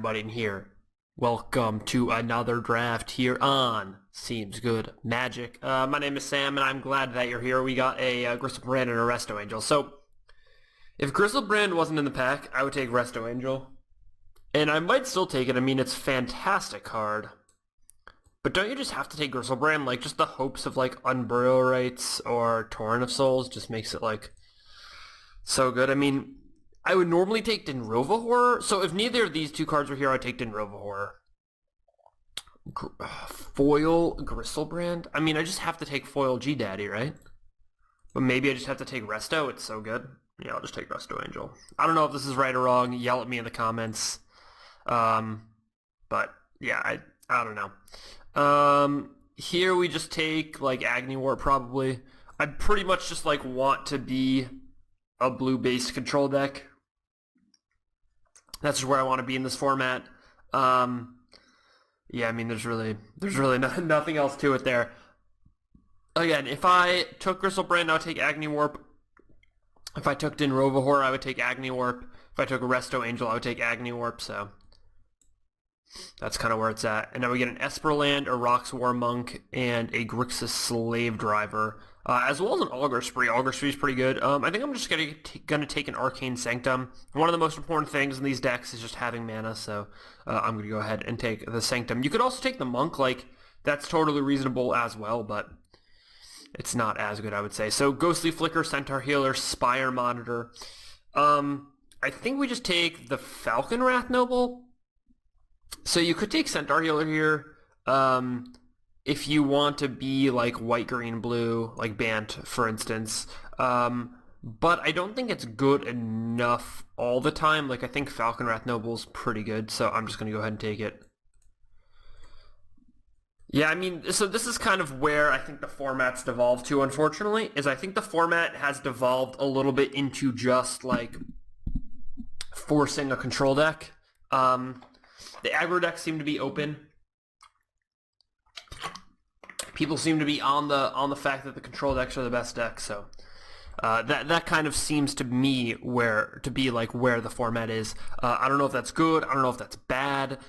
everybody in here? Welcome to another draft here on Seems Good Magic. My name is Sam, and I'm glad that you're here. We got a Griselbrand and a Resto Angel. So, if Griselbrand wasn't in the pack, I would take Resto Angel. And I might still take it. I mean, it's a fantastic card. But don't you just have to take Griselbrand? Like, just the hopes of, like, Unburial Rites or Torrent of Souls just makes it, like, so good. I mean, I would normally take Dinrova Horror. So if neither of these two cards were here, I'd take Dinrova Horror. Foil Griselbrand? I mean, I just have to take Foil G-Daddy, right? But maybe I just have to take Resto. It's so good. Yeah, I'll just take Resto Angel. I don't know if this is right or wrong. Yell at me in the comments. But, yeah, I don't know. Here we just take, like, Agni Warp, probably. I pretty much just, like, want to be a blue-based control deck. That's just where I want to be in this format. Yeah, I mean, there's really nothing else to it there. Again, if I took Griselbrand, I would take Agni Warp. If I took Dinrova Horror, I would take Agni Warp. If I took a Resto Angel, I would take Agni Warp, so that's kind of where it's at. And now we get an Esperland, a Rox War Monk, and a Grixis Slave Driver, as well as an Augur Spree. Augur Spree is pretty good. I think I'm just gonna take an Arcane Sanctum. One of the most important things in these decks is just having mana, so I'm gonna go ahead and take the Sanctum. You could also take the Monk, like, that's totally reasonable as well, but it's not as good, I would say. So Ghostly Flicker, Centaur Healer, Spire Monitor. I think we just take the Falcon Wrath Noble. So you could take Centaur Healer here, if you want to be like white, green, blue, like Bant, for instance. But I don't think it's good enough all the time. Like, I think Falcon Wrath Noble's pretty good, so I'm just going to go ahead and take it. Yeah, I mean, so this is kind of where I think the format's devolved to, unfortunately, is I think the format has devolved a little bit into just, like, forcing a control deck. The aggro decks seem to be open. People seem to be on the fact that the control decks are the best decks, so that kind of seems to me where the format is. I don't know if that's good. I don't know if that's bad.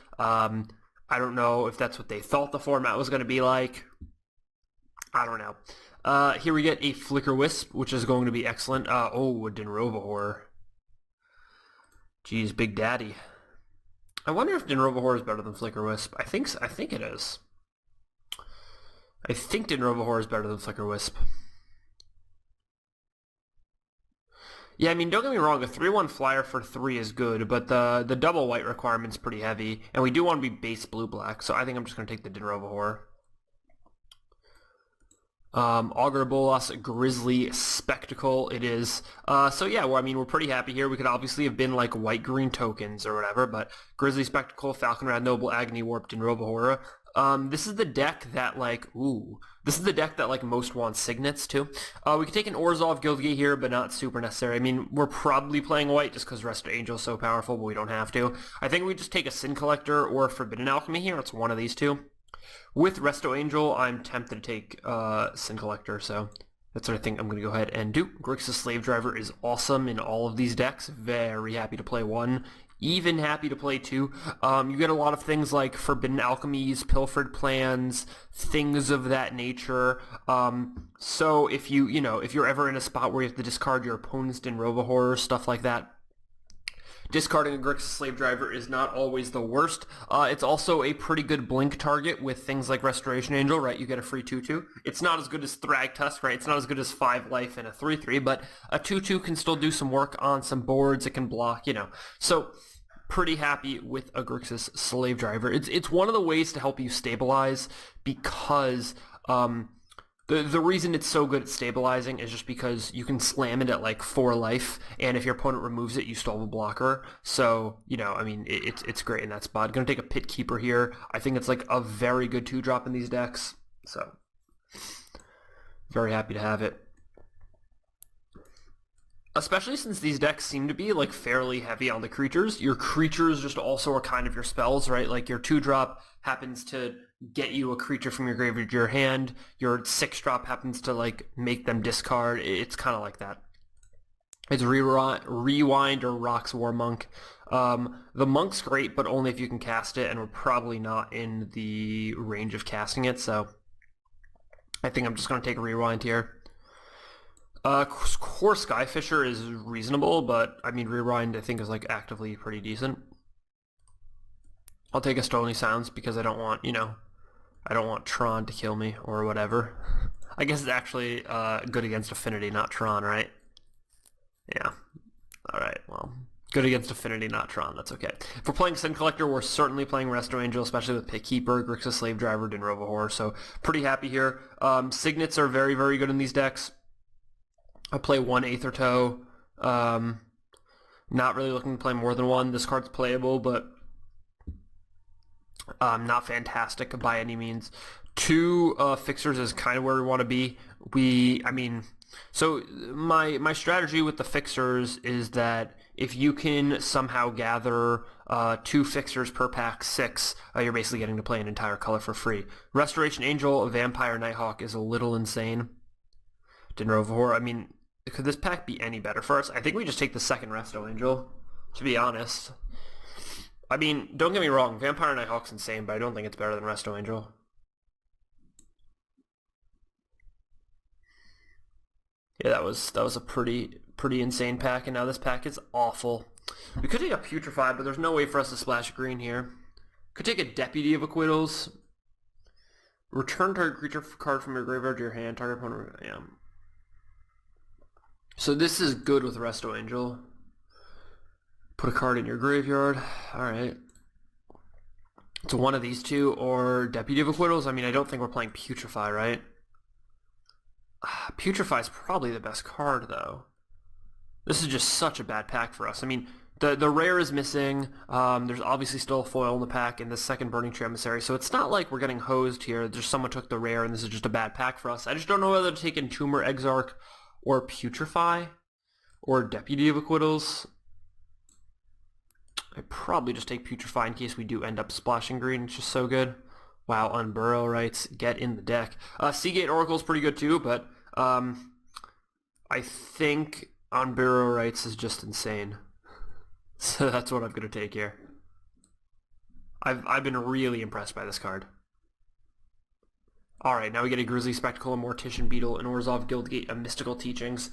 I don't know if that's what they thought the format was going to be like. I don't know. Here we get a Flicker Wisp, which is going to be excellent. Oh, a Dinrova Horror. Jeez, Big Daddy. I wonder if Dinrova Horror is better than Flicker Wisp. I think it is. I think Dinrova Horror is better than Flicker Wisp. Yeah, I mean, don't get me wrong, a 3/1 flyer for 3 is good, but the double white requirement's pretty heavy, and we do want to be base blue-black, so I think I'm just going to take the Dinrova Horror. Augur Bolas, Grizzly Spectacle it is. So yeah, well, I mean, we're pretty happy here. We could obviously have been like white-green tokens or whatever, but Grizzly Spectacle, Falcon Wrath Noble, Agni Warp, Dinrova Horror. This is the deck that, like, this is the deck that, like, most wants Signets, too. We could take an Orzhov Guildgate here, but not super necessary. I mean, we're probably playing white just because Resto Angel is so powerful, but we don't have to. I think we just take a Sin Collector or Forbidden Alchemy here. It's one of these two. With Resto Angel, I'm tempted to take Sin Collector, so that's what I think I'm going to go ahead and do. Grixis Slave Driver is awesome in all of these decks. Very happy to play one. Even happy to play two. You get a lot of things like Forbidden Alchemies, Pilfered Plans, things of that nature. So if if you're ever in a spot where you have to discard your opponent's Dinrova Horror, stuff like that, discarding a Grixis Slave Driver is not always the worst. It's also a pretty good blink target with things like Restoration Angel, right? You get a free 2/2. It's not as good as Thragtusk, right? It's not as good as 5 life and a 3/3, but a 2/2 can still do some work on some boards. It can block, So pretty happy with a Grixis Slave Driver. It's one of the ways to help you stabilize, because the reason it's so good at stabilizing is just because you can slam it at like 4 life, and if your opponent removes it, you still have a blocker. So, I mean, it's great in that spot. Gonna take a Pit Keeper here. I think it's like a very good 2-drop in these decks. So, very happy to have it. Especially since these decks seem to be like fairly heavy on the creatures. Your creatures just also are kind of your spells, right? Like your 2-drop happens to get you a creature from your graveyard to your hand. Your 6-drop happens to like make them discard. It's kind of like that. It's Rewind or Rock's War Monk. The Monk's great, but only if you can cast it, and we're probably not in the range of casting it, so I think I'm just going to take a Rewind here. Core Skyfisher is reasonable, but I mean Rewind I think is like actively pretty decent. I'll take a Stony Sounds because I don't want, I don't want Tron to kill me or whatever. I guess it's actually good against Affinity, not Tron, right? Yeah. Alright, well, good against Affinity, not Tron, that's okay. If we're playing Sin Collector, we're certainly playing Resto Angel, especially with Pit Keeper, Grixis Slave Driver, Dinrova Horror, so pretty happy here. Signets are very, very good in these decks. I play one Aether Toe. Not really looking to play more than one. This card's playable, but not fantastic by any means. Two Fixers is kind of where we want to be. So my strategy with the Fixers is that if you can somehow gather 2 Fixers per pack, 6, you're basically getting to play an entire color for free. Restoration Angel, Vampire Nighthawk is a little insane. Dinrova Horror, could this pack be any better for us? I think we just take the second Resto Angel, to be honest. Don't get me wrong, Vampire Nighthawk's insane, but I don't think it's better than Resto Angel. Yeah, that was a pretty insane pack, and now this pack is awful. We could take a Putrefy, but there's no way for us to splash green here. Could take a Deputy of Acquittals. Return target creature card from your graveyard to your hand. Target opponent. Yeah. So this is good with Resto Angel. Put a card in your graveyard. Alright. It's one of these two or Deputy of Acquittals. I don't think we're playing Putrefy, right? Putrefy is probably the best card, though. This is just such a bad pack for us. The rare is missing. There's obviously still a foil in the pack in the second Burning Tree Emissary, so it's not like we're getting hosed here. Just someone took the rare, and this is just a bad pack for us. I just don't know whether to take Entomber Exarch or Putrefy or Deputy of Acquittals. I probably just take Putrefy in case we do end up splashing green. It's just so good. Wow, Unburrow Rights, get in the deck. Seagate Oracle's pretty good too, but I think Unburrow Rights is just insane. So that's what I'm going to take here. I've been really impressed by this card. Alright, now we get a Grizzly Spectacle, a Mortician Beetle, an Orzhov Guildgate, a Mystical Teachings.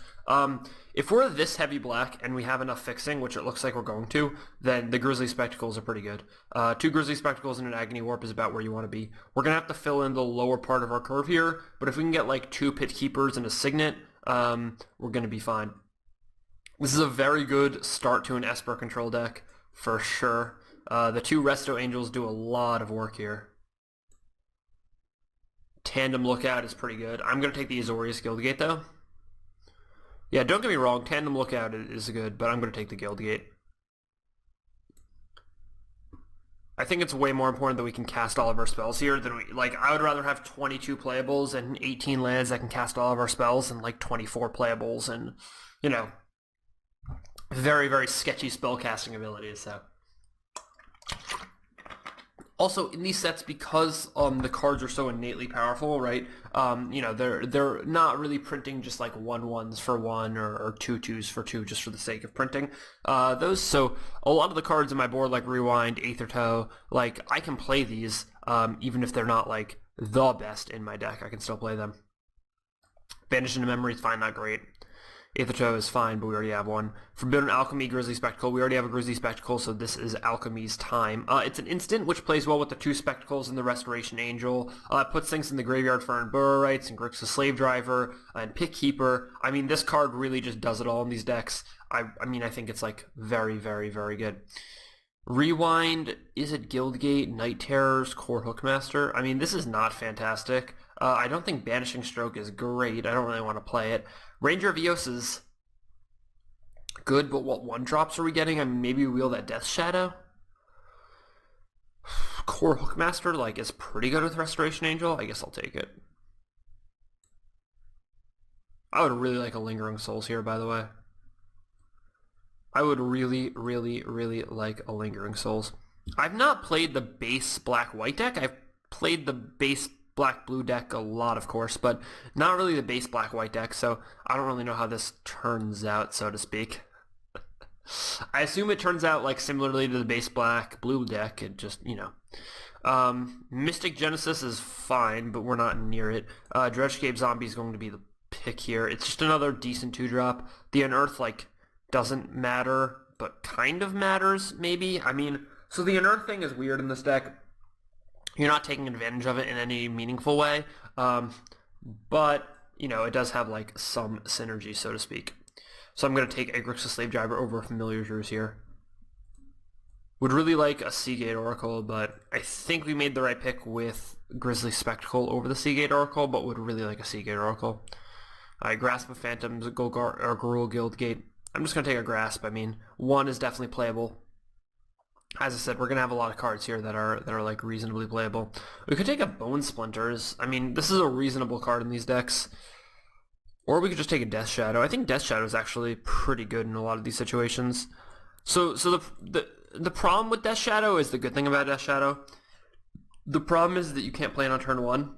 If we're this heavy black and we have enough fixing, which it looks like we're going to, then the Grizzly Spectacles are pretty good. 2 Grizzly Spectacles and an Agony Warp is about where you want to be. We're going to have to fill in the lower part of our curve here, but if we can get like 2 Pit Keepers and a Signet, we're going to be fine. This is a very good start to an Esper control deck, for sure. The 2 Resto Angels do a lot of work here. Tandem Lookout is pretty good. I'm going to take the Azorius Guildgate, though. Yeah, don't get me wrong, Tandem Lookout is good, but I'm going to take the Guildgate. I think it's way more important that we can cast all of our spells here than I would rather have 22 playables and 18 lands that can cast all of our spells than 24 playables and, very, very sketchy spell casting abilities, so. Also, in these sets, because the cards are so innately powerful, right? They're not really printing just like 1/1s for 1 or 2/2s for 2 just for the sake of printing so a lot of the cards in my board, like Rewind, Aether Toe, I can play these even if they're not like the best in my deck. I can still play them. Vanish into Memory is fine, not great. Aether Toe is fine, but we already have one. Forbidden Alchemy, Grizzly Spectacle. We already have a Grizzly Spectacle, so this is Alchemy's time. It's an instant, which plays well with the 2 Spectacles and the Restoration Angel. It puts things in the graveyard for Unburrow Rights and Grixis Slave Driver and Pit Keeper. This card really just does it all in these decks. I think it's very, very, very good. Rewind, is it Guildgate, Night Terrors, Core Hookmaster? This is not fantastic. I don't think Banishing Stroke is great. I don't really want to play it. Ranger of Eos is good, but what 1-drops are we getting? Maybe we wheel that Death Shadow? Core Hookmaster, is pretty good with Restoration Angel. I guess I'll take it. I would really like a Lingering Souls here, by the way. I would really, really, really like a Lingering Souls. I've not played the base black-white deck. I've played the base black-blue deck a lot, of course, but not really the base black-white deck, so I don't really know how this turns out, so to speak. I assume it turns out like similarly to the base black-blue deck. It just, you know. Mystic Genesis is fine, but we're not near it. Dredgecape Zombie is going to be the pick here. It's just another decent 2-drop. The Unearth, like, doesn't matter, but kind of matters, maybe. I mean, so the Unearth thing is weird in this deck. You're not taking advantage of it in any meaningful way, but, you know, it does have, like, some synergy, so to speak. So I'm going to take Grixis Slave Driver over Familiar Jurors here. Would really like a Seagate Oracle, but I think we made the right pick with Grizzly Spectacle over the Seagate Oracle, but would really like a Seagate Oracle. Alright, Grasp of Phantoms, Garul Guildgate. I'm just going to take a Grasp. I mean, 1 is definitely playable. As I said, we're going to have a lot of cards here that are like reasonably playable. We could take a Bone Splinters. I mean, this is a reasonable card in these decks. Or we could just take a Death Shadow. I think Death Shadow is actually pretty good in a lot of these situations. So the problem with Death Shadow is the good thing about Death Shadow. The problem is that you can't play it on turn 1.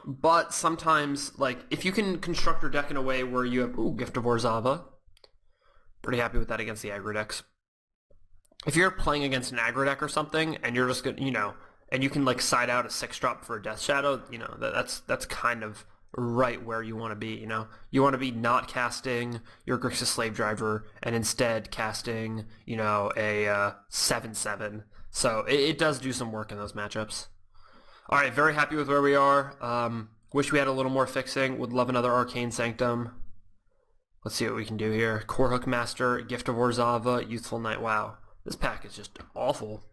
But sometimes, like, if you can construct your deck in a way where you have, ooh, Gift of Orzhova. Pretty happy with that against the aggro decks. If you're playing against an aggro deck or something, and you're just gonna, you know, and you can, like, side out a 6-drop for a Death Shadow, you know, that's kind of right where you want to be, you know. You want to be not casting your Grixis Slave Driver and instead casting, you know, a 7/7. So it does do some work in those matchups. Alright, very happy with where we are. Wish we had a little more fixing. Would love another Arcane Sanctum. Let's see what we can do here. Core Hook Master, Gift of Orzhova, Youthful Knight. Wow, this pack is just awful.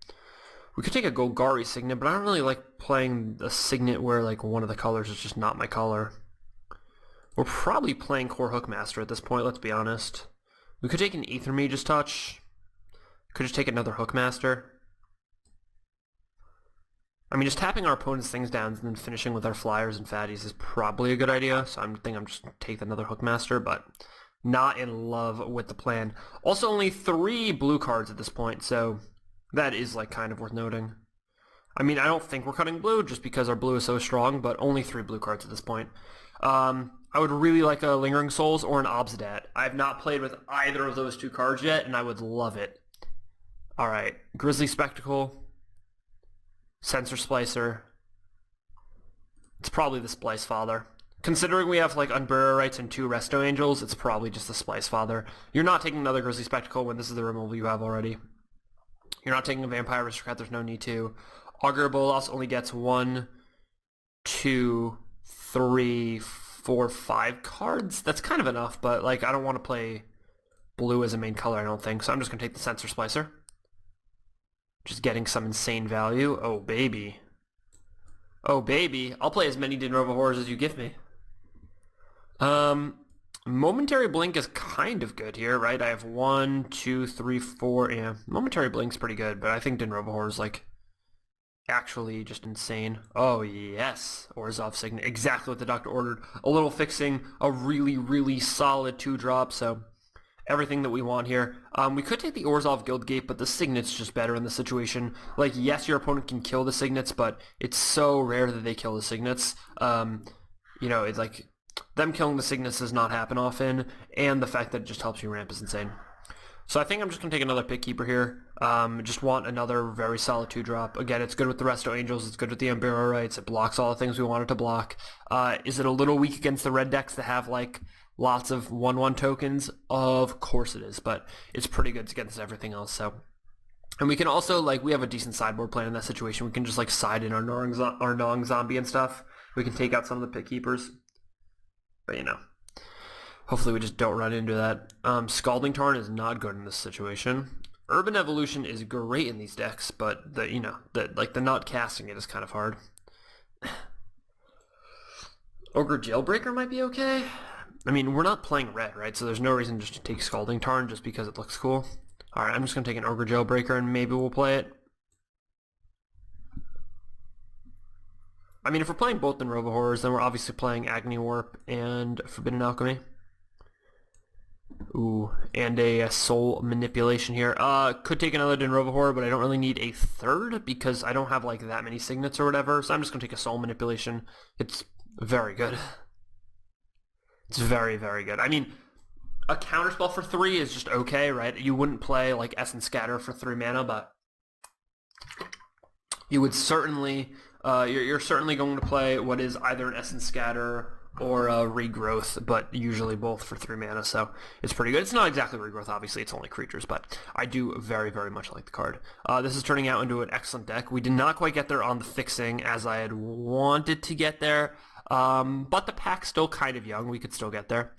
We could take a Golgari Signet, but I don't really like playing a Signet where like one of the colors is just not my color. We're probably playing Core Hook Master at this point, let's be honest. We could take an Aether Mage's Touch. Could just take another Hook Master. I mean, just tapping our opponent's things down and then finishing with our Flyers and Fatties is probably a good idea, so I think I'm just going to take another Hook Master, but not in love with the plan. Also, only 3 blue cards at this point, so that is, like, kind of worth noting. I mean, I don't think we're cutting blue just because our blue is so strong, but only 3 blue cards at this point. I would really like a Lingering Souls or an Obsidat. I have not played with either of those 2 cards yet, and I would love it. Alright, Grizzly Spectacle, Sensor Splicer. It's probably the Splice Father. Considering we have, like, Unburial Rites and 2 Resto Angels, it's probably just the Splice Father. You're not taking another Grizzly Spectacle when this is the removal you have already. You're not taking a Vampire Aristocrat, there's no need to. Augur Bolas only gets 1, 2, 3, 4, 5 cards. That's kind of enough, but, like, I don't want to play blue as a main color, I don't think, so I'm just going to take the Sensor Splicer. Just getting some insane value. Oh, baby. Oh, baby. I'll play as many Dinrova Horrors as you give me. Momentary Blink is kind of good here, right? I have 1, 2, 3, 4. Yeah, Momentary Blink's pretty good, but I think Dinrova Horror is, like, actually just insane. Oh, yes. Orzhov Signet. Exactly what the doctor ordered. A little fixing, a really, really solid 2-drop, so everything that we want here. We could take the Orzhov Guildgate, but the Signet's just better in the situation. Like, yes, your opponent can kill the Signets, but it's so rare that they kill the Signets. You know, it's like, them killing the Signets does not happen often, and the fact that it just helps you ramp is insane. So I think I'm just going to take another Pit Keeper here. Just want another very solid 2-drop. Again, it's good with the Resto Angels, it's good with the Unburial Rites, it blocks all the things we want it to block. Is it a little weak against the red decks that have, like, lots of 1/1 tokens? Of course it is, but it's pretty good against everything else, so. And we can also, like, we have a decent sideboard plan in that situation. We can just, like, side in our Gnawing Zombie and stuff. We can take out some of the Pit Keepers. But, you know, hopefully we just don't run into that. Scalding Tarn is not good in this situation. Urban Evolution is great in these decks, but the, you know, the not casting it is kind of hard. Ogre Jailbreaker might be okay. I mean, we're not playing red, right? So there's no reason just to take Scalding Tarn just because it looks cool. Alright, I'm just going to take an Ogre Jailbreaker and maybe we'll play it. I mean, if we're playing both Dinrova Horrors, then we're obviously playing Agni Warp and Forbidden Alchemy. Ooh, and a soul manipulation here. Could take another Denrovahor, but I don't really need a third because I don't have like that many signets or whatever. So I'm just gonna take a soul manipulation. It's very good. It's very, very good. I mean, a counterspell for 3 is just okay, right? You wouldn't play like Essence Scatter for 3 mana, but you would certainly, you're certainly going to play what is either an Essence Scatter or a Regrowth, but usually both for 3 mana, so it's pretty good. It's not exactly Regrowth, obviously, it's only creatures, but I do very, very much like the card. This is turning out into an excellent deck. We did not quite get there on the fixing as I had wanted to get there, but the pack's still kind of young. We could still get there.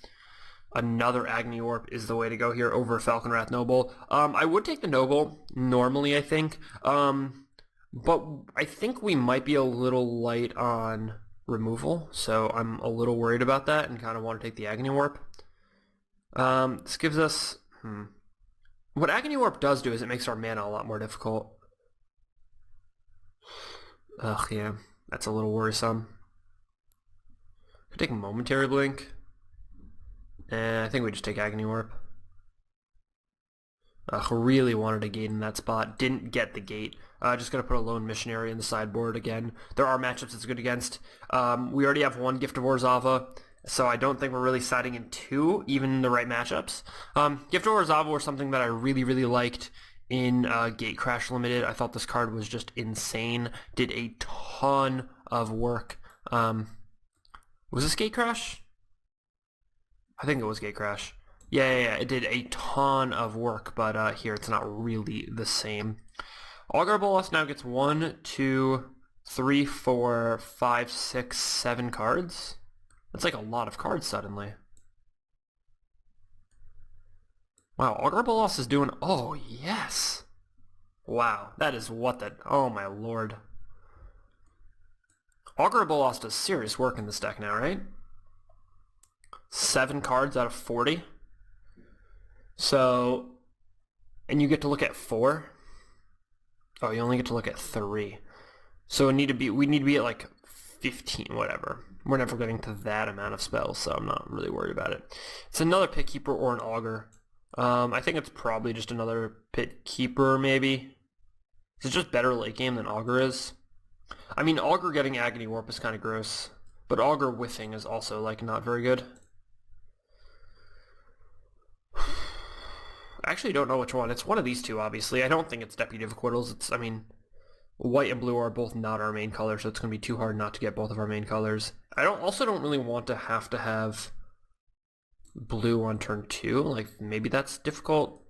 Another Agni Orb is the way to go here over Falconwrath Noble. I would take the Noble, normally, I think, but I think we might be a little light on removal, so I'm a little worried about that and kind of want to take the Agni Warp. This gives us... What Agni Warp does do is it makes our mana a lot more difficult. Ugh, yeah, that's a little worrisome. Could take a Momentary Blink. And I think we just take Agni Warp. Really wanted a gate in that spot. Didn't get the gate. Just going to put a Lone Missionary in the sideboard again. There are matchups it's good against. We already have 1 Gift of Orzhova, so I don't think we're really siding in 2, even in the right matchups. Gift of Orzhova was something that I really, really liked in Gatecrash Limited. I thought this card was just insane. Did a ton of work. Was this Gatecrash? I think it was Gatecrash. Yeah, it did a ton of work, but here it's not really the same. Augur Bolas now gets 1, 2, 3, 4, 5, 6, 7 cards. That's like a lot of cards suddenly. Wow, Augur Bolas is doing... Oh, yes! Wow, that is what that... Oh my lord. Augur Bolas does serious work in this deck now, right? 7 cards out of 40. So, and you get to look at 4. Oh, you only get to look at 3. So we need to be at like 15, whatever. We're never getting to that amount of spells, so I'm not really worried about it. It's another Pit Keeper or an Augur. I think it's probably just another Pit Keeper, maybe. It's just better late game than Augur is. I mean, Augur getting Agony Warp is kind of gross, but Augur whiffing is also like not very good. I actually don't know which one. It's one of these two, obviously. I don't think it's Deputy of Acquittals. It's, I mean, white and blue are both not our main color, so it's going to be too hard not to get both of our main colors. I also don't really want to have blue on turn 2. Like, maybe that's difficult.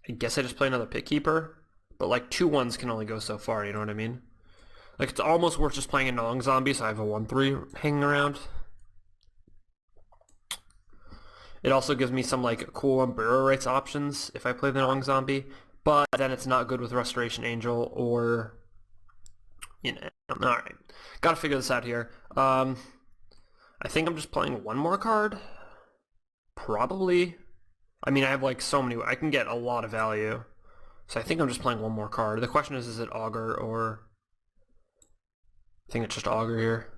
I guess I just play another Pit Keeper. But, like, 2/1s can only go so far, you know what I mean? Like, it's almost worth just playing a Nong Zombie, so I have a 1/3 hanging around. It also gives me some like cool Burial Rites options if I play the Nong Zombie, but then it's not good with Restoration Angel or, you know, alright. Gotta figure this out here. I think I'm just playing one more card. Probably. I mean, I have like so many, I can get a lot of value. So I think I'm just playing one more card. The question is it Augur or... I think it's just Augur here.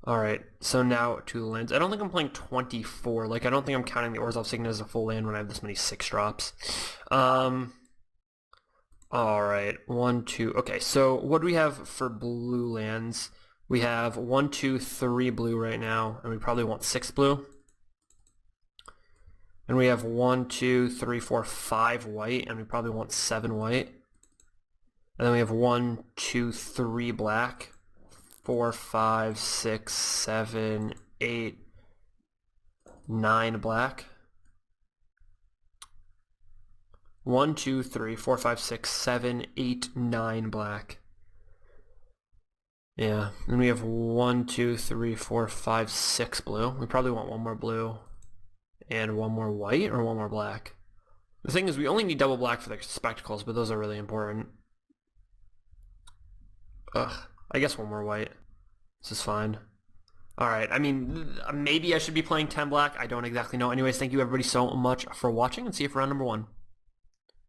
Alright, so now 2 lands. I don't think I'm playing 24. Like, I don't think I'm counting the Orzhov Signet as a full land when I have this many 6 drops. Alright, 1, 2... Okay, so what do we have for blue lands? We have 1, 2, 3 blue right now, and we probably want 6 blue. And we have 1, 2, 3, 4, 5 white, and we probably want 7 white. And then we have 1, 2, 3 black. 4, 5, 6, 7, 8, 9 black. 1, 2, 3, 4, 5, 6, 7, 8, 9 black. Yeah, and we have 1, 2, 3, 4, 5, 6 blue. We probably want 1 more blue and 1 more white or 1 more black. The thing is, we only need double black for the spectacles, but those are really important. Ugh. I guess 1 more white. This is fine. Alright, I mean, maybe I should be playing 10 black. I don't exactly know. Anyways, thank you everybody so much for watching, and see you for round number 1.